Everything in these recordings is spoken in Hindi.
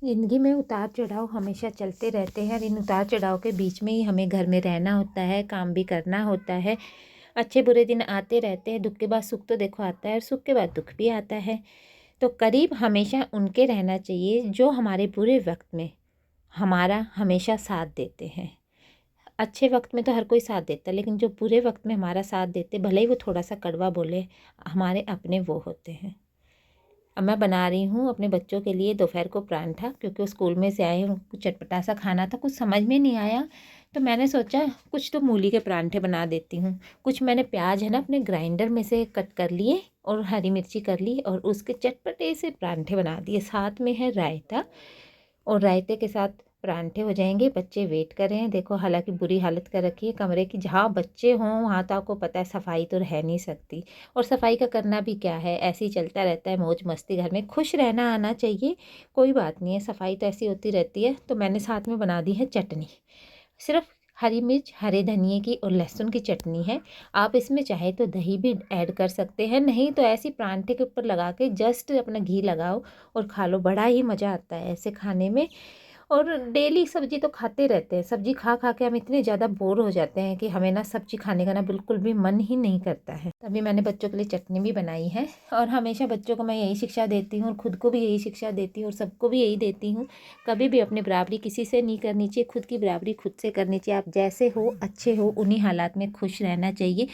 ज़िंदगी में उतार चढ़ाव हमेशा चलते रहते हैं और इन उतार चढ़ाव के बीच में ही हमें घर में रहना होता है, काम भी करना होता है। अच्छे बुरे दिन आते रहते हैं, दुख के बाद सुख तो देखो आता है और सुख के बाद दुख भी आता है। तो करीब हमेशा उनके रहना चाहिए जो हमारे बुरे वक्त में हमारा हमेशा साथ देते हैं। अच्छे वक्त में तो हर कोई साथ देता है, लेकिन जो बुरे वक्त में हमारा साथ देते, भले ही वो थोड़ा सा कड़वा बोले, हमारे अपने वो होते हैं। अब मैं बना रही हूँ अपने बच्चों के लिए दोपहर को परांठा, क्योंकि वो स्कूल में से आए हैं, उनको चटपटा सा खाना था, कुछ समझ में नहीं आया। तो मैंने सोचा कुछ तो मूली के परांठे बना देती हूँ। कुछ मैंने प्याज है ना अपने ग्राइंडर में से कट कर लिए और हरी मिर्ची कर ली और उसके चटपटे से परांठे बना दिए। साथ में है रायता और रायते के साथ परांठे हो जाएंगे। बच्चे वेट कर रहे हैं। देखो हालांकि बुरी हालत कर रखी है कमरे की। जहाँ बच्चे हों वहाँ तो आपको पता है सफाई तो रह नहीं सकती, और सफाई का करना भी क्या है, ऐसे ही चलता रहता है मौज मस्ती। घर में खुश रहना आना चाहिए, कोई बात नहीं है, सफाई तो ऐसी होती रहती है। तो मैंने साथ में बना दी है चटनी, सिर्फ हरी मिर्च, हरे धनिए की और लहसुन की चटनी है। आप इसमें चाहे तो दही भी ऐड कर सकते हैं, नहीं तो ऐसी परांठे के ऊपर लगा के जस्ट अपना घी लगाओ और खा लो। बड़ा ही मज़ा आता है ऐसे खाने में। और डेली सब्जी तो खाते रहते हैं, सब्जी खा खा के हम इतने ज़्यादा बोर हो जाते हैं कि हमें ना सब्जी खाने का ना बिल्कुल भी मन ही नहीं करता है। तभी मैंने बच्चों के लिए चटनी भी बनाई है। और हमेशा बच्चों को मैं यही शिक्षा देती हूँ और ख़ुद को भी यही शिक्षा देती हूँ और सबको भी यही देती हूँ, कभी भी अपनी बराबरी किसी से नहीं करनी चाहिए, खुद की बराबरी खुद से करनी चाहिए। आप जैसे हो अच्छे हो, उन्हीं हालात में खुश रहना चाहिए।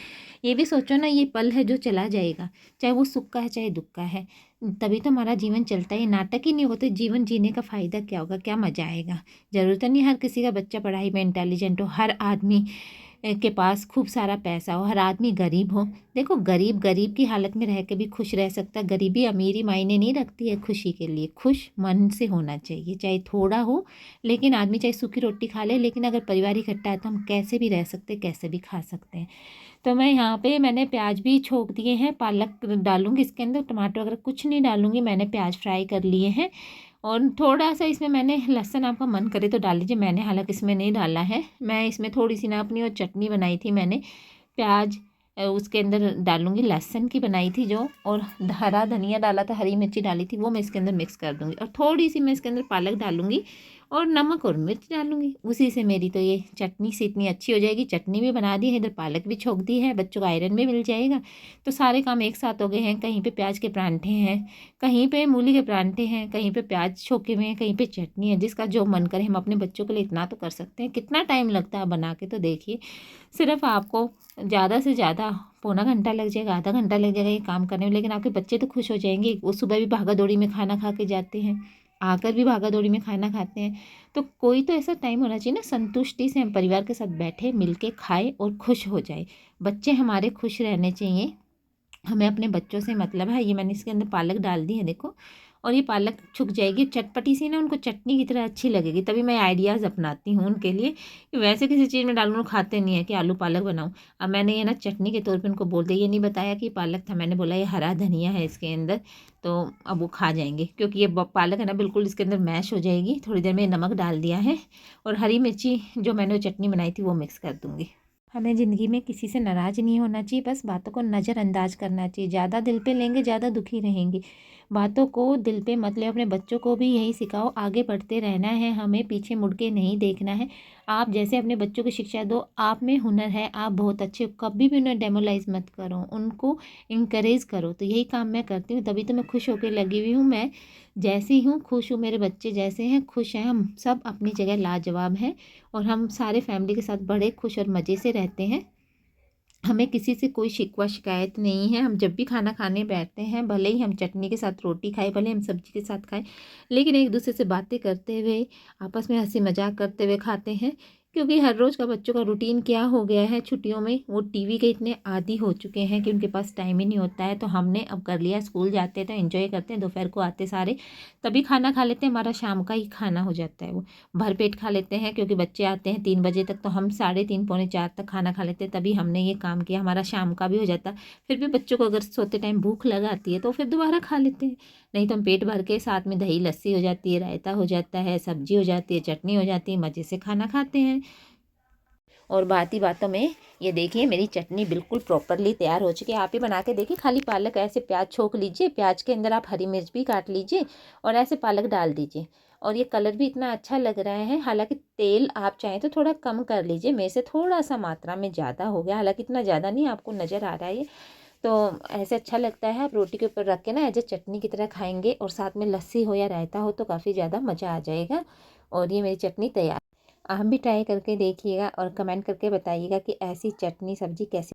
ये भी सोचो ना, ये पल है जो चला जाएगा, चाहे वो सुख का है चाहे दुख का है, तभी तो हमारा जीवन चलता है। नाटक ही नहीं होते, जीवन जीने का फ़ायदा क्या होगा, क्या मज़ा आएगा। ज़रूरत नहीं हर किसी का बच्चा पढ़ाई में इंटेलिजेंट हो, हर आदमी के पास खूब सारा पैसा हो, हर आदमी गरीब हो। देखो गरीब गरीब की हालत में रह के भी खुश रह सकता है। गरीबी अमीरी मायने नहीं रखती है खुशी के लिए। खुश मन से होना चाहिए, चाहे थोड़ा हो, लेकिन आदमी चाहे सूखी रोटी खा ले, लेकिन अगर परिवार इकट्ठा है तो हम कैसे भी रह सकते, कैसे भी खा सकते हैं। तो मैं यहाँ पे मैंने प्याज भी छोक दिए हैं, पालक डालूंगी इसके अंदर, टमाटर वगैरह कुछ नहीं डालूंगी। मैंने प्याज फ्राई कर लिए हैं और थोड़ा सा इसमें मैंने लहसुन, आपका मन करे तो डाल लीजिए, मैंने हालांकि इसमें नहीं डाला है। मैं इसमें थोड़ी सी ना अपनी और चटनी बनाई थी मैंने, प्याज उसके अंदर डालूंगी, लहसुन की बनाई थी जो, और हरा धनिया डाला था, हरी मिर्ची डाली थी, वो मैं इसके अंदर मिक्स कर दूंगी। और थोड़ी सी मैं इसके अंदर पालक डालूंगी और नमक और मिर्च डालूंगी। उसी से मेरी तो ये चटनी से इतनी अच्छी हो जाएगी। चटनी भी बना दी है, इधर पालक भी छोक दी है, बच्चों को आयरन भी मिल जाएगा। तो सारे काम एक साथ हो गए हैं। कहीं पे प्याज के परांठे हैं, कहीं पे मूली के परांठे हैं, कहीं पे प्याज छोके हुए हैं, कहीं पे चटनी है। जिसका जो मन करे, हम अपने बच्चों के लिए इतना तो कर सकते हैं। कितना टाइम लगता है बना के तो देखिए। सिर्फ आपको ज़्यादा से ज़्यादा पौना घंटा लग जाएगा, आधा घंटा लग जाएगा ये काम करने में, लेकिन आपके बच्चे तो खुश हो जाएंगे। वो सुबह भी भागा दौड़ी में खाना खा के जाते हैं, आकर भी भागा दौड़ी में खाना खाते हैं। तो कोई तो ऐसा टाइम होना चाहिए ना, संतुष्टि से हम परिवार के साथ बैठे, मिलके खाए और खुश हो जाए। बच्चे हमारे खुश रहने चाहिए, हमें अपने बच्चों से मतलब है। ये मैंने इसके अंदर पालक डाल दी है देखो, और ये पालक छुक जाएगी चटपटी सी ना, उनको चटनी की तरह अच्छी लगेगी। तभी मैं आइडियाज़ अपनाती हूँ उनके लिए, कि वैसे किसी चीज़ में डालूँ खाते नहीं है कि आलू पालक बनाऊँ। अब मैंने ये ना चटनी के तौर पे उनको बोल दिया, ये नहीं बताया कि पालक था, मैंने बोला ये हरा धनिया है इसके अंदर। तो अब वो खा जाएंगे, क्योंकि ये पालक है ना बिल्कुल इसके अंदर मैश हो जाएगी। थोड़ी देर में नमक डाल दिया है और हरी मिर्ची जो मैंने वो चटनी बनाई थी वो मिक्स कर दूँगी। हमें ज़िंदगी में किसी से नाराज़ नहीं होना चाहिए, बस बातों को नज़रअंदाज करना चाहिए। ज़्यादा दिल पे लेंगे ज़्यादा दुखी रहेंगे। बातों को दिल पे मत ले। अपने बच्चों को भी यही सिखाओ, आगे बढ़ते रहना है हमें, पीछे मुड़ के नहीं देखना है। आप जैसे अपने बच्चों को शिक्षा दो, आप में हुनर है, आप बहुत अच्छे हो, कभी भी उन्हें डेमोलाइज मत करो, उनको इंकरेज करो। तो यही काम मैं करती हूँ, तभी तो मैं खुश होकर लगी हुई हूँ। मैं जैसी हूँ खुश हूँ, मेरे बच्चे जैसे हैं खुश हैं, हम सब अपनी जगह लाजवाब हैं और हम सारे फैमिली के साथ बड़े खुश और मज़े से रहते हैं। हमें किसी से कोई शिकवा शिकायत नहीं है। हम जब भी खाना खाने बैठते हैं, भले ही हम चटनी के साथ रोटी खाएं, भले हम सब्जी के साथ खाएं, लेकिन एक दूसरे से बातें करते हुए, आपस में हंसी मजाक करते हुए खाते हैं। क्योंकि हर रोज़ का बच्चों का रूटीन क्या हो गया है, छुट्टियों में वो टीवी के इतने आदी हो चुके हैं कि उनके पास टाइम ही नहीं होता है। तो हमने अब कर लिया, स्कूल जाते हैं तो एंजॉय करते हैं, दोपहर को आते सारे तभी खाना खा लेते हैं, हमारा शाम का ही खाना हो जाता है वो। भरपेट खा लेते हैं, क्योंकि बच्चे आते हैं 3 बजे तक, तो हम 3:30 पौने 4 तक खाना खा लेते हैं। तभी हमने ये काम किया, हमारा शाम का भी हो जाता। फिर भी बच्चों को अगर सोते टाइम भूख लगाती है तो फिर दोबारा खा लेते हैं, नहीं तो हम पेट भर के, साथ में दही लस्सी हो जाती है, रायता हो जाता है, सब्जी हो जाती है, चटनी हो जाती है, मज़े से खाना खाते हैं। और बात ही बातों में ये देखिए मेरी चटनी बिल्कुल प्रॉपरली तैयार हो चुकी है। आप ही बना के देखिए। खाली पालक ऐसे प्याज छोक लीजिए, प्याज के अंदर आप हरी मिर्च भी काट लीजिए और ऐसे पालक डाल दीजिए। और ये कलर भी इतना अच्छा लग रहा है। हालांकि तेल आप चाहें तो थोड़ा कम कर लीजिए, मेरे से थोड़ा सा मात्रा में ज़्यादा हो गया, हालांकि इतना ज़्यादा नहीं आपको नज़र आ रहा है ये। तो ऐसे अच्छा लगता है। आप रोटी के ऊपर रख के ना एज ए चटनी की तरह खाएंगे और साथ में लस्सी हो या रायता हो तो काफ़ी ज़्यादा मज़ा आ जाएगा। और ये मेरी चटनी तैयार। आप भी ट्राई करके देखिएगा और कमेंट करके बताइएगा कि ऐसी चटनी सब्ज़ी कैसी